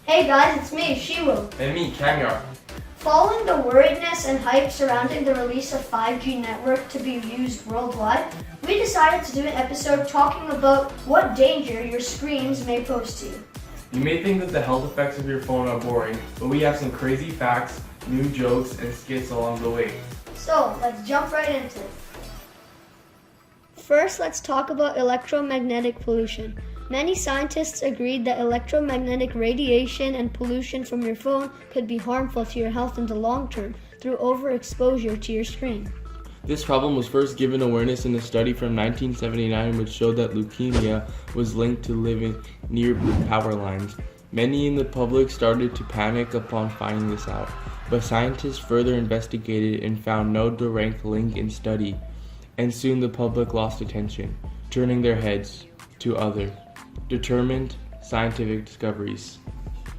Hey guys, it's me, Shiwo. And me, Kamyar. Following the worriedness and hype surrounding the release of 5G network to be used worldwide, we decided to do an episode talking about what danger your screens may pose to you. You may think that the health effects of your phone are boring, but we have some crazy facts, new jokes, and skits along the way. So, let's jump right into it. First, let's talk about electromagnetic pollution. Many scientists agreed that electromagnetic radiation and pollution from your phone could be harmful to your health in the long term through overexposure to your screen. This problem was first given awareness in a study from 1979 which showed that leukemia was linked to living near power lines. Many in the public started to panic upon finding this out, but scientists further investigated and found no direct link in study, and soon the public lost attention, turning their heads to other determined scientific discoveries.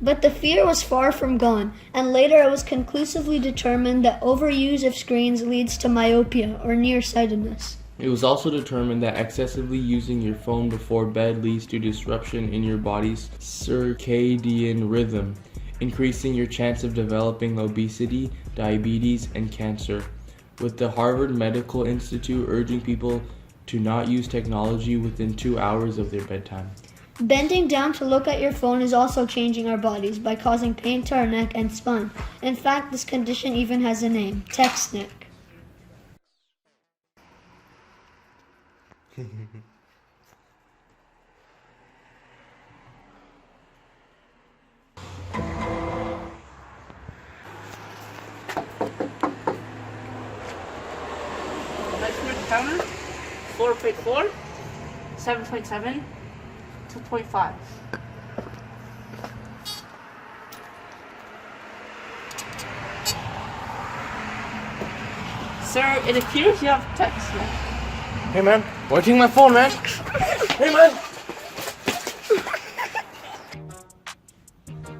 But the fear was far from gone, and later it was conclusively determined that overuse of screens leads to myopia or nearsightedness. It was also determined that excessively using your phone before bed leads to disruption in your body's circadian rhythm, increasing your chance of developing obesity, diabetes, and cancer, with the Harvard Medical Institute urging people to not use technology within 2 hours of their bedtime. Bending down to look at your phone is also changing our bodies by causing pain to our neck and spine. In fact, this condition even has a name, text neck. Let's move the counter. 4.4, 7.7, 2.5. Sir, it appears you have text now. Hey man, why take my phone, man? Hey man!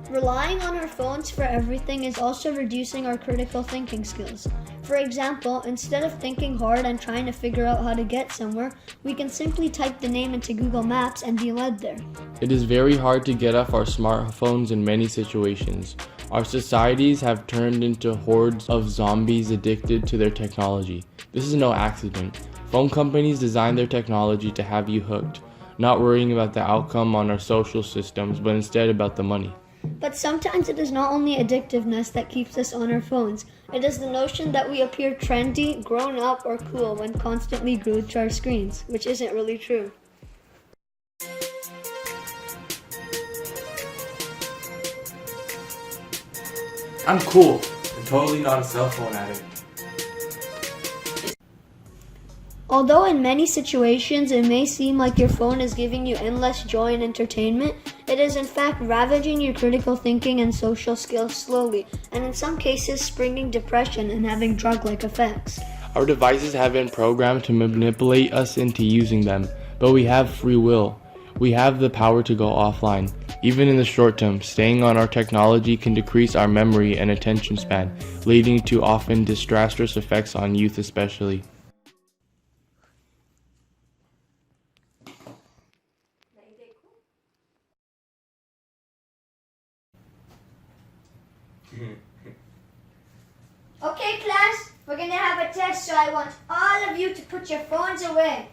Relying on our phones for everything is also reducing our critical thinking skills. For example, instead of thinking hard and trying to figure out how to get somewhere, we can simply type the name into Google Maps and be led there. It is very hard to get off our smartphones in many situations. Our societies have turned into hordes of zombies addicted to their technology. This is no accident. Phone companies design their technology to have you hooked, not worrying about the outcome on our social systems, but instead about the money. But sometimes it is not only addictiveness that keeps us on our phones. It is the notion that we appear trendy, grown up, or cool when constantly glued to our screens, which isn't really true. I'm cool. I'm totally not a cell phone addict. Although in many situations it may seem like your phone is giving you endless joy and entertainment, it is in fact ravaging your critical thinking and social skills slowly, and in some cases springing depression and having drug-like effects. Our devices have been programmed to manipulate us into using them, but we have free will. We have the power to go offline. Even in the short term, staying on our technology can decrease our memory and attention span, leading to often disastrous effects on youth especially. Okay class, we're gonna have a test, so I want all of you to put your phones away.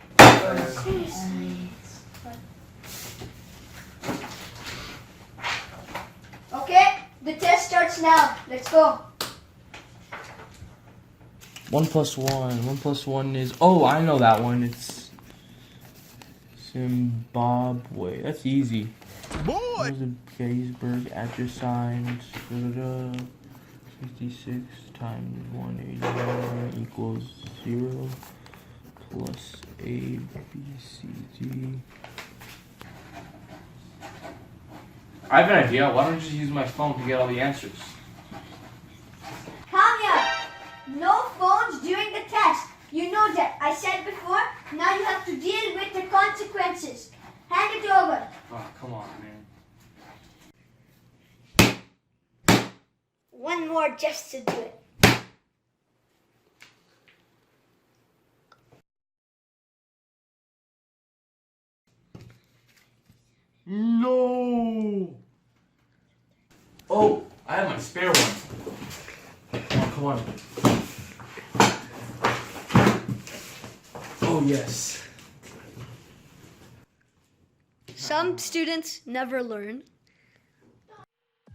Okay, the test starts now. Let's go. 1 plus 1. 1 plus 1 is... Oh, I know that one. It's... Zimbabwe. That's easy. Boy! There's a Gettysburg at your signs. 66 times 181 equals 0 plus A, B, C, D. I have an idea. Why don't you just use my phone to get all the answers? Kamya, no phones during the test. You know that. I said before, now you have to deal with the consequences. Hand it over. Oh, come on, man. One more just to do it. No! Oh, I have my spare one. Come on. Oh, yes. Some students never learn.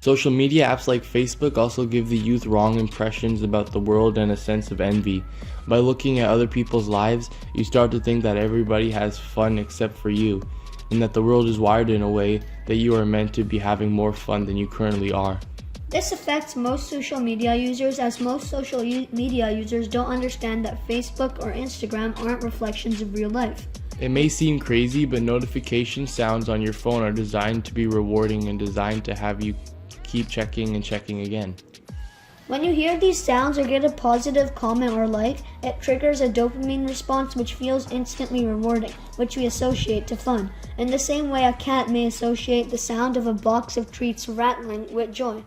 Social media apps like Facebook also give the youth wrong impressions about the world and a sense of envy. By looking at other people's lives, you start to think that everybody has fun except for you, and that the world is wired in a way that you are meant to be having more fun than you currently are. This affects most social media users, as most social media users don't understand that Facebook or Instagram aren't reflections of real life. It may seem crazy, but notification sounds on your phone are designed to be rewarding and designed to have you keep checking and checking again. When you hear these sounds or get a positive comment or like, it triggers a dopamine response which feels instantly rewarding, which we associate to fun. In the same way a cat may associate the sound of a box of treats rattling with joy.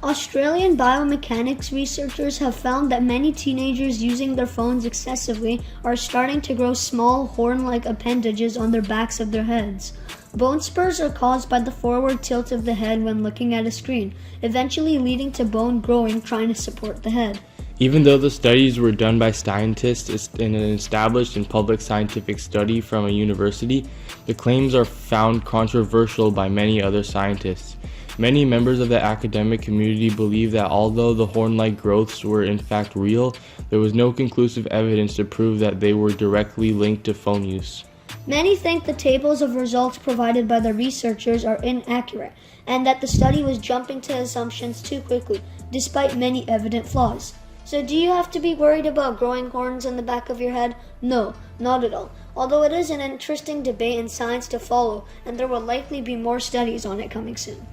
Australian biomechanics researchers have found that many teenagers using their phones excessively are starting to grow small horn-like appendages on their backs of their heads. Bone spurs are caused by the forward tilt of the head when looking at a screen, eventually leading to bone growing trying to support the head. Even though the studies were done by scientists in an established and public scientific study from a university, the claims are found controversial by many other scientists. Many members of the academic community believe that although the horn-like growths were in fact real, there was no conclusive evidence to prove that they were directly linked to phone use. Many think the tables of results provided by the researchers are inaccurate, and that the study was jumping to assumptions too quickly, despite many evident flaws. So do you have to be worried about growing horns in the back of your head? No, not at all. Although it is an interesting debate in science to follow, and there will likely be more studies on it coming soon.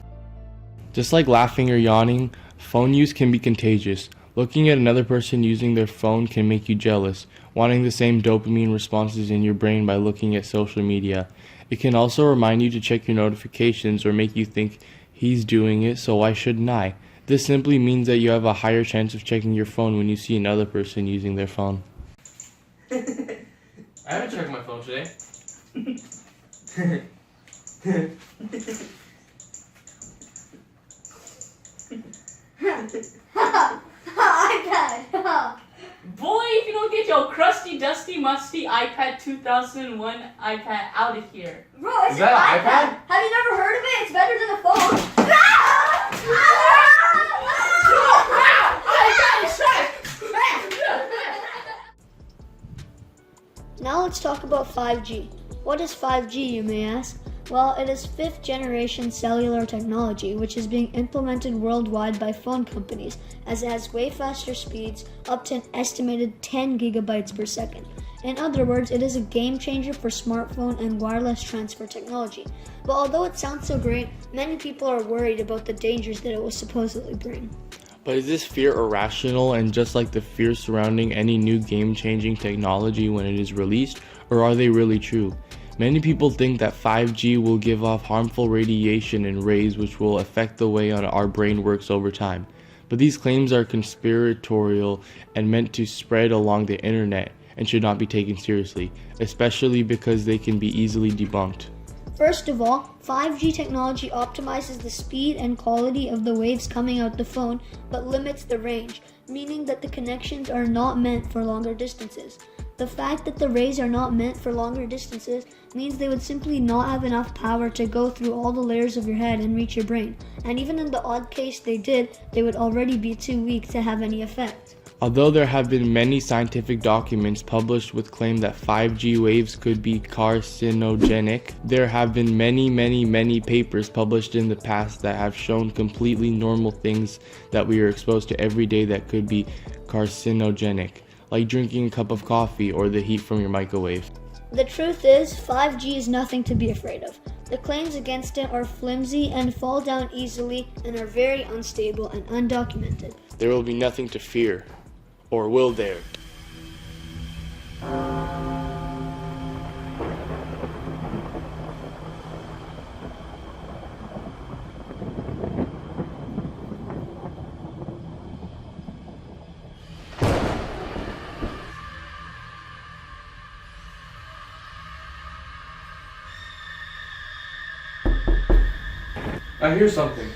Just like laughing or yawning, phone use can be contagious. Looking at another person using their phone can make you jealous, wanting the same dopamine responses in your brain by looking at social media. It can also remind you to check your notifications or make you think, he's doing it, so why shouldn't I? This simply means that you have a higher chance of checking your phone when you see another person using their phone. I haven't checked my phone today. Boy, if you don't get your crusty, dusty, musty iPad 2001 iPad out of here. Bro, Is that an iPad? Have you never heard of it? It's better than a phone. Now let's talk about 5G. What is 5G, you may ask? Well, it is 5th generation cellular technology which is being implemented worldwide by phone companies, as it has way faster speeds, up to an estimated 10 gigabytes per second. In other words, it is a game changer for smartphone and wireless transfer technology. But although it sounds so great, many people are worried about the dangers that it will supposedly bring. But is this fear irrational and just like the fear surrounding any new game-changing technology when it is released, or are they really true? Many people think that 5G will give off harmful radiation and rays which will affect the way our brain works over time. But these claims are conspiratorial and meant to spread along the internet and should not be taken seriously, especially because they can be easily debunked. First of all, 5G technology optimizes the speed and quality of the waves coming out the phone, but limits the range, meaning that the connections are not meant for longer distances. The fact that the rays are not meant for longer distances means they would simply not have enough power to go through all the layers of your head and reach your brain. And even in the odd case they did, they would already be too weak to have any effect. Although there have been many scientific documents published with claim that 5G waves could be carcinogenic, there have been many papers published in the past that have shown completely normal things that we are exposed to every day that could be carcinogenic, like drinking a cup of coffee or the heat from your microwave. The truth is, 5G is nothing to be afraid of. The claims against it are flimsy and fall down easily and are very unstable and undocumented. There will be nothing to fear. Or will there? I hear something.